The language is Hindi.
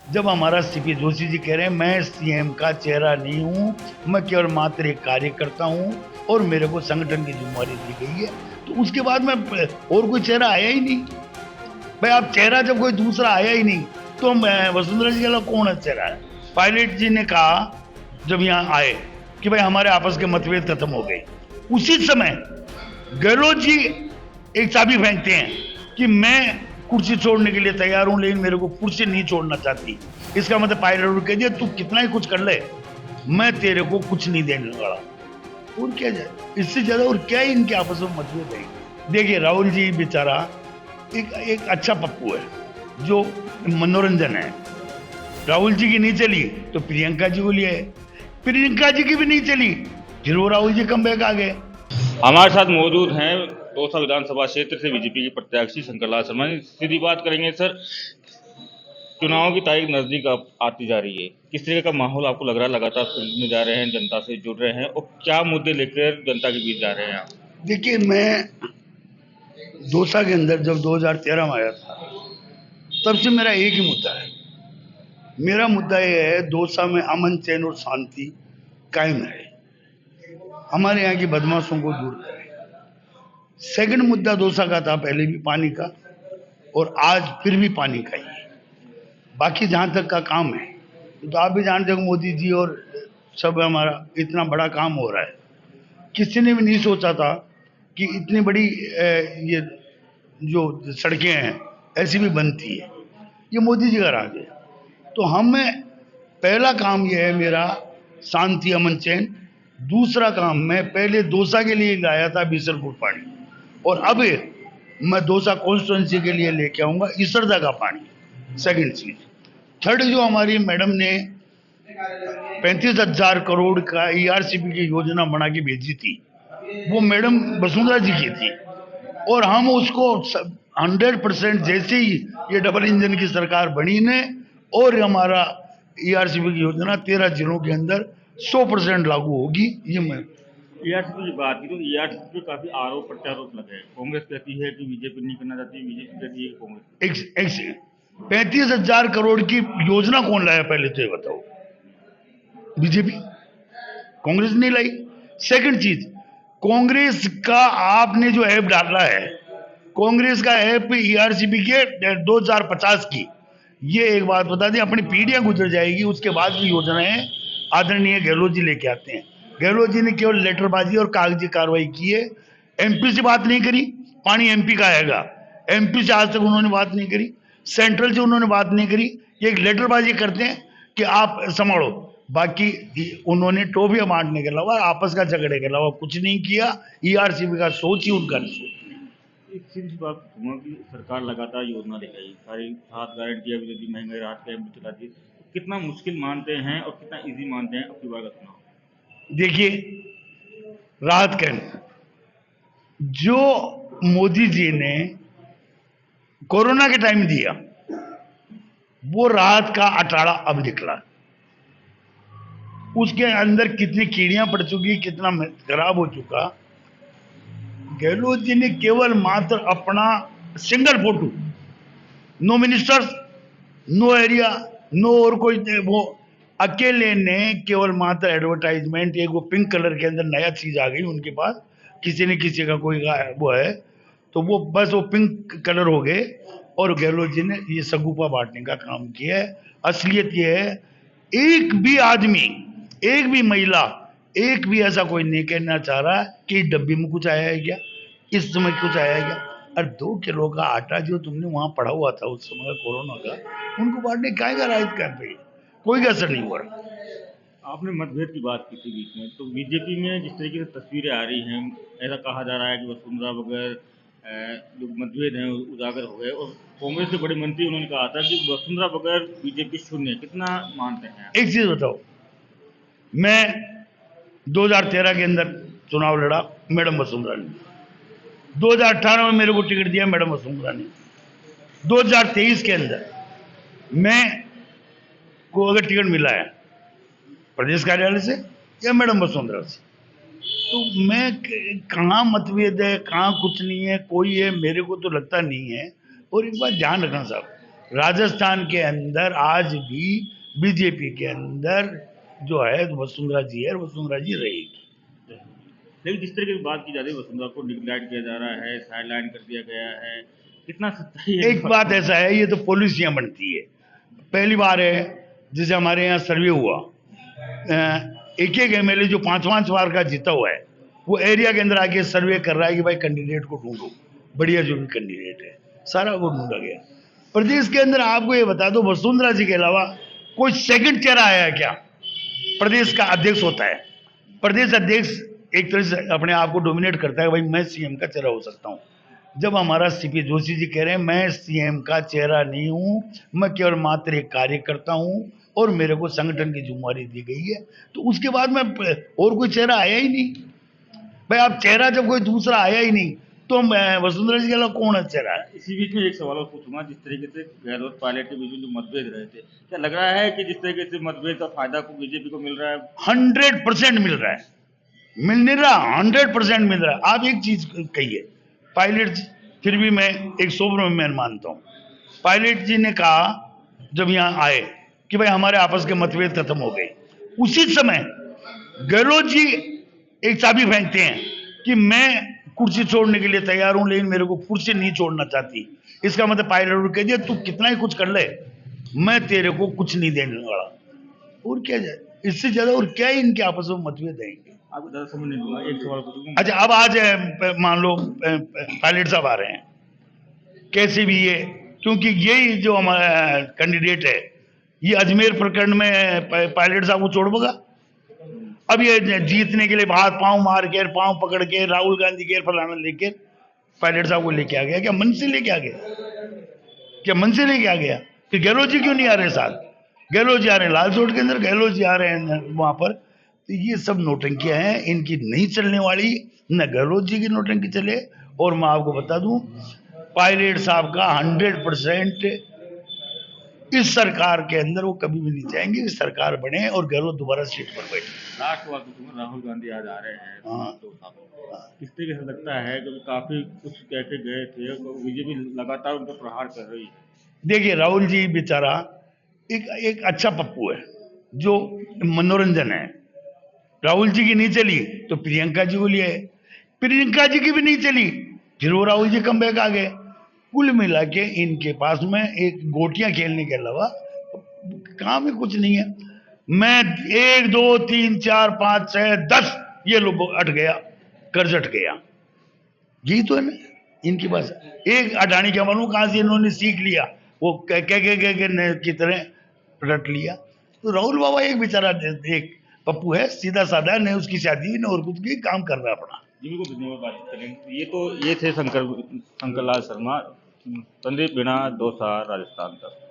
जब हमारा सीपी जोशी जी कह रहे हैं मैं सीएम का चेहरा नहीं हूं, मैं केवल मात्र एक कार्यकर्ता हूं और मेरे को संगठन की जिम्मेवारी दी गई है, तो उसके बाद में और कोई चेहरा आया ही नहीं। भाई आप चेहरा जब कोई दूसरा आया ही नहीं तो वसुंधरा जी के अलावा कौन है चेहरा है? पायलट जी ने कहा जब यहाँ आए कि भाई हमारे आपस के मतभेद खत्म हो गए, उसी समय गहलोत जी एक चाबी फेंकते हैं कि मैं कुर्सी छोड़ने के लिए तैयार हूं लेकिन मेरे को कुर्सी नहीं छोड़ना चाहती। इसका मतलब पायलट कह दिया तू कितना ही कुछ कर ले, मैं तेरे को कुछ नहीं देने वाला। और क्या जाए इससे ज्यादा और क्या ही इनके आपस में मतभेद है। देखिए राहुल जी बेचारा एक अच्छा पप्पू है जो मनोरंजन है। राहुल जी की नहीं चली तो प्रियंका जी को लिया है, प्रियंका जी की भी नहीं चली फिर वो राहुल जी कम बैक आ गए। हमारे साथ मौजूद हैं दौसा विधानसभा क्षेत्र से बीजेपी के प्रत्याशी शंकरलाल शर्मा। सीधी बात करेंगे सर, चुनाव की तारीख नजदीक आती जा रही है, किस तरह का माहौल आपको लग रहा है? लगातार फील्ड में जा रहे हैं, जनता से जुड़ रहे हैं और क्या मुद्दे लेकर जनता के बीच जा रहे हैं आप? देखिए मैं दौसा के अंदर जब 2013 में आया था तब से मेरा एक ही मुद्दा है। मेरा मुद्दा ये है दौसा में अमन चैन और शांति कायम रहे, हमारे यहाँ की बदमाशों को दूर करें। सेकंड मुद्दा दौसा का था पहले भी पानी का और आज फिर भी पानी का ही है। बाकी जहाँ तक का काम है तो आप भी जानते हो मोदी जी और सब हमारा इतना बड़ा काम हो रहा है, किसी ने भी नहीं सोचा था कि इतनी बड़ी ये जो सड़कें हैं ऐसी भी बनती है, ये मोदी जी का राज है। तो हमें पहला काम ये है मेरा शांति अमन चैन, दूसरा काम मैं पहले दौसा के लिए लाया था बीसलपुर पानी और अब मैं दौसा कॉन्स्टिट्यूंसी के लिए लेके आऊंगा इसरदा का पानी। सेकंड चीज, थर्ड जो हमारी मैडम ने 35,000 करोड़ का ईआरसीपी की योजना बना के भेजी थी वो मैडम वसुंधरा जी की थी और हम उसको 100% जैसे ही ये डबल इंजन की सरकार बनी ने और हमारा ईआरसीपी की योजना 13 जिलों के अंदर 100% लागू होगी। ये मैं ईआरसीपी की बात की तो ईआरसीपी पे काफी आरोप प्रत्यारोप लगे हैं। कांग्रेस कहती है कि बीजेपी नहीं करना चाहती, बीजेपी कहती है कि कांग्रेस। 35,000 करोड़ की योजना कौन लाया पहले तो ये बताओ? बीजेपी, कांग्रेस नहीं लाई। सेकंड चीज, कांग्रेस का आपने जो ऐप डाला है, कांग्रेस का ऐप ईआरसीपी के 2050 की, ये एक बात बता दें अपनी पीढ़ियां गुजर जाएगी उसके बाद की योजनाएं आदरणीय गहलोत जी लेके आते हैं। गहलोत जी ने केवल लेटरबाजी और कागजी कार्रवाई की है, एमपी से बात नहीं करी, पानी एमपी का आएगा, एमपी से आज तक उन्होंने बात नहीं करी, सेंट्रल से उन्होंने बात नहीं करी, ये एक लेटरबाजी करते हैं कि आप संभालो। बाकी उन्होंने टोपियां बांटने के अलावा आपस का झगड़े के अलावा कुछ नहीं किया। ईआरसीपी का सोच ही उनका नहीं सोच। एक सीधी बात कहूँगा कि सरकार लगातार योजना लेकर आई, सारी 7 गारंटियां भी दी, महंगाई राहत कैंप भी चला दी। कितना मुश्किल मानते हैं और कितना इजी मानते हैं अब की बार का चुनाव? देखिए राहत कैंप जो मोदी जी ने कोरोना के टाइम दिया वो राहत का अटाड़ा अब निकला, उसके अंदर कितनी कीड़ियां पड़ चुकी, कितना खराब हो चुका। गहलोत जी ने केवल मात्र अपना single photo, no ministers, no area, no और कोई, वो अकेले ने केवल मात्र एडवर्टाइजमेंट, एक वो पिंक कलर के अंदर नया चीज आ गई उनके पास, किसी न किसी का कोई वो है तो वो बस वो पिंक कलर हो गए और गहलोत जी ने ये सगुफा बांटने का काम किया है। असलियत ये है एक भी आदमी, एक भी महिला, एक भी ऐसा कोई नहीं कहना चाह रहा कि डब्बी में कुछ आया है क्या, इस समय कुछ आया है क्या। और 2 किलो का आटा जो तुमने वहां पड़ा हुआ था उस समय कोरोना का, उनको बांटने क्या राहत कर रही, कोई असर नहीं हो रहा। आपने मतभेद की बात की थी बीच में, तो बीजेपी में जिस तरीके से तस्वीरें आ रही हैं, ऐसा कहा जा रहा है कि वसुंधरा बगैर जो मतभेद हैं उजागर हो गए और कांग्रेस के बड़े मंत्री उन्होंने कहा था कि वसुंधरा बगैर बीजेपी शून्य। कितना मानते हैं? एक चीज बताओ, मैं 2013 के अंदर चुनाव लड़ा मैडम वसुंधरा ने, 2018 में मेरे को टिकट दिया मैडम वसुंधरा ने, 2023 के अंदर मैं को अगर टिकट मिला है प्रदेश कार्यालय से या मैडम वसुंधरा से, तो मैं कहाँ मतभेद है, कहाँ कुछ नहीं है, कोई है मेरे को तो लगता नहीं है। और एक बात ध्यान रखना साहब, राजस्थान के अंदर आज भी बीजेपी के अंदर जो है वसुंधरा जी है, वसुंधरा जी रहेगी। लेकिन जिस तरीके की बात की जा रही है, वसुंधरा को निगलेक्ट किया जा रहा है, साइडलाइन कर दिया गया है, कितना सच्चाई है? एक बात ऐसा है, ये तो पॉलिसियां बनती है। पहली बार है जैसे हमारे यहाँ सर्वे हुआ, एक एक एमएलए जो 5-5 बार का जीता हुआ है वो एरिया के अंदर आके सर्वे कर रहा है कि भाई कैंडिडेट को ढूंढो, बढ़िया जो भी कैंडिडेट है, सारा वो ढूंढा गया। प्रदेश के अंदर आपको ये बता दो, वसुंधरा जी के अलावा कोई सेकंड चेहरा आया है क्या? प्रदेश का अध्यक्ष होता है, प्रदेश अध्यक्ष एक तरह से अपने आप को डोमिनेट करता है, भाई मैं सीएम का चेहरा हो सकता हूँ। जब हमारा सीपी जोशी जी कह रहे हैं मैं सीएम का चेहरा नहीं हूं, मैं केवल मात्र एक कार्यकर्ता हूं और मेरे को संगठन की जिम्मेवारी दी गई है, तो उसके बाद में और कोई चेहरा आया ही नहीं। भाई आप चेहरा जब कोई दूसरा आया ही नहीं तो वसुंधरा जी के अलावा कौन है चेहरा? इसी बीच में एक सवाल और पूछूंगा, जिस तरीके से गहलोत पायलट के बीच में जो मतभेद रहे थे, क्या लग रहा है कि जिस तरीके से मतभेद का फायदा को बीजेपी को मिल रहा है? 100% मिल रहा है, मिल नहीं रहा, 100% मिल रहा है। आप एक चीज कहिए, पायलट जी, फिर भी मैं एक सोब्रमैन मानता हूँ, पायलट जी ने कहा जब यहाँ आए कि भाई हमारे आपस के मतभेद खत्म हो गए, उसी समय गहलोत जी एक चाबी फेंकते हैं कि मैं कुर्सी छोड़ने के लिए तैयार हूं लेकिन मेरे को कुर्सी नहीं छोड़ना चाहती। इसका मतलब पायलट को कह दिया तू कितना ही कुछ कर ले, मैं तेरे को कुछ नहीं देने वाला। और क्या जाए, इससे ज्यादा और क्या ही इनके आपस में मतभेद है? आपको ज्यादा समझ नहीं दूंगा, एक सवाल पूछूंगा। अच्छा, अब आज मान लो पायलट साहब आ रहे हैं, कैसे भी ये, क्योंकि यही जो हमारा कैंडिडेट है ये अजमेर प्रकरण में पायलट साहब को छोड़ देगा। अब ये जीतने के लिए हाथ पांव मार के, पांव पकड़ के, राहुल गांधी के फलाना लेके पायलट साहब को लेके आ गया। क्या मन से लेके आ गया? क्या मन से लेके आ गया? कि गहलोत जी क्यों नहीं आ रहे साथ? गहलोत जी आ रहे हैं लाल चौक के अंदर, गहलोत जी आ रहे हैं वहां पर। तो ये सब नौटंकियां हैं, इनकी नहीं चलने वाली, न गहलोत जी की नौटंकी चले। और मैं आपको बता दूं, पायलट साहब का 100% इस सरकार के अंदर वो कभी भी नहीं चाहेंगे कि सरकार बने और गहलोत दोबारा सीट पर बैठे। लास्ट बात पूछूंगा, राहुल गांधी आज आ रहे हैं, हाँ। किस तरीके से लगता है, क्योंकि काफी कुछ कह के गए थे, तो बीजेपी लगातार उन पर प्रहार कर रही है। देखिए, राहुल जी बेचारा एक अच्छा पप्पू है जो मनोरंजन है। राहुल जी की नहीं चली तो प्रियंका जी को लिए, प्रियंका जी की भी नहीं चली, फिर वो राहुल जी कम बैक आ गए। कुल मिला के इनके पास में एक गोटियां खेलने के अलावा काम ही कुछ नहीं है। मैं 1 2 3 4 5 6 10 ये लोग अट गया, कर्ज अट गया, यही तो है ना इनकी बात। एक अडानी क्या मालूम कहां से इन्होंने सीख लिया, वो कह की तरह पलट लिया। तो राहुल बाबा एक बेचारा एक पप्पू है, सीधा साधा, न उसकी शादी न और कुछ की, काम कर रहा है अपना। जी बिल्कुल, धन्यवाद। बात करेंगे ये थे शंकर लाल शर्मा, संदीप बिना दौसा, राजस्थान तक।